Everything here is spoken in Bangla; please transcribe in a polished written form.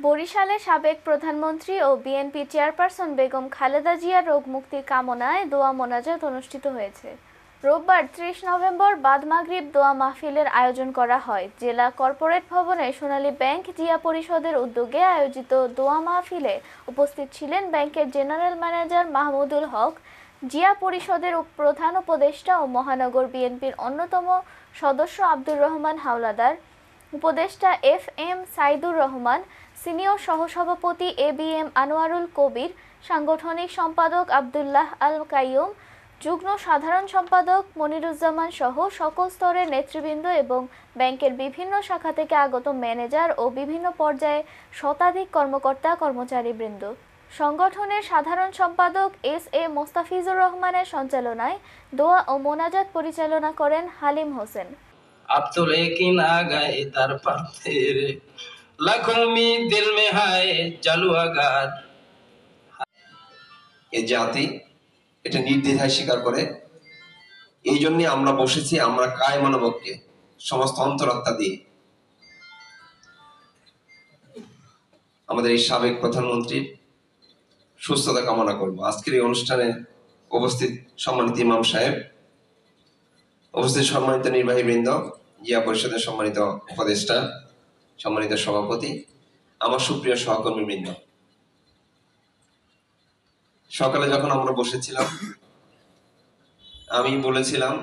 বরিশালে সাবেক প্রধানমন্ত্রী ও বিএনপি চেয়ারপারসন বেগম খালেদা জিয়ার রোগ মুক্তির কামনায় দোয়া মোনাজাত অনুষ্ঠিত হয়েছে। রোববার ৩০ নভেম্বর বাদ মাগরিব দোয়া মাহফিলের আয়োজন করা হয়। জেলা কর্পোরেট ভবনে সোনালী ব্যাংক জিয়া পরিষদের উদ্যোগে আয়োজিত দোয়া মাহফিলে উপস্থিত ছিলেন ব্যাংকের জেনারেল ম্যানেজার মাহমুদুল হক, জিয়া পরিষদের প্রধান উপদেষ্টা ও মহানগর বিএনপির অন্যতম সদস্য আব্দুর রহমান হাওলাদার, উপদেষ্টা এফ.এম. সাইদুর রহমান, সিনিয়র সহসভাপতি এ.বি.এম. আনোয়ারুল কবির, সাংগঠনিক সম্পাদক আব্দুল্লাহ আল কাইয়ুম, যুগ্ম সাধারণ সম্পাদক মনিরুজ্জামান সহ সকল স্তরের নেতৃবৃন্দ এবং ব্যাংকের বিভিন্ন শাখা থেকে আগত ম্যানেজার ও বিভিন্ন পর্যায়ে শতাধিক কর্মকর্তা কর্মচারীবৃন্দ। সংগঠনের সাধারণ সম্পাদক এস.এ. মোস্তাফিজুর রহমানের সঞ্চালনায় দোয়া ও মোনাজাত পরিচালনা করেন হালিম হোসেন। জাতি এটা নির্দ্বিধায় স্বীকার করে। এই জন্য আমরা বসেছি, আমরা কায় মনোবলকে সমস্ত অন্তরাত্মা দিয়ে আমাদের এই সাবেক প্রধানমন্ত্রীর সুস্থতা কামনা করব। আজকের এই অনুষ্ঠানে উপস্থিত সম্মানিত ইমাম সাহেব, উপস্থিত সম্মানিত নির্বাহী বৃন্দ, জিয়া পরিষদের সম্মানিত উপদেষ্টা, সম্মানিত সভাপতি, আমার সুপ্রিয় সহকর্মী বৃন্দ, সকালে যখন আমরা বসেছিলাম আমি বলেছিলাম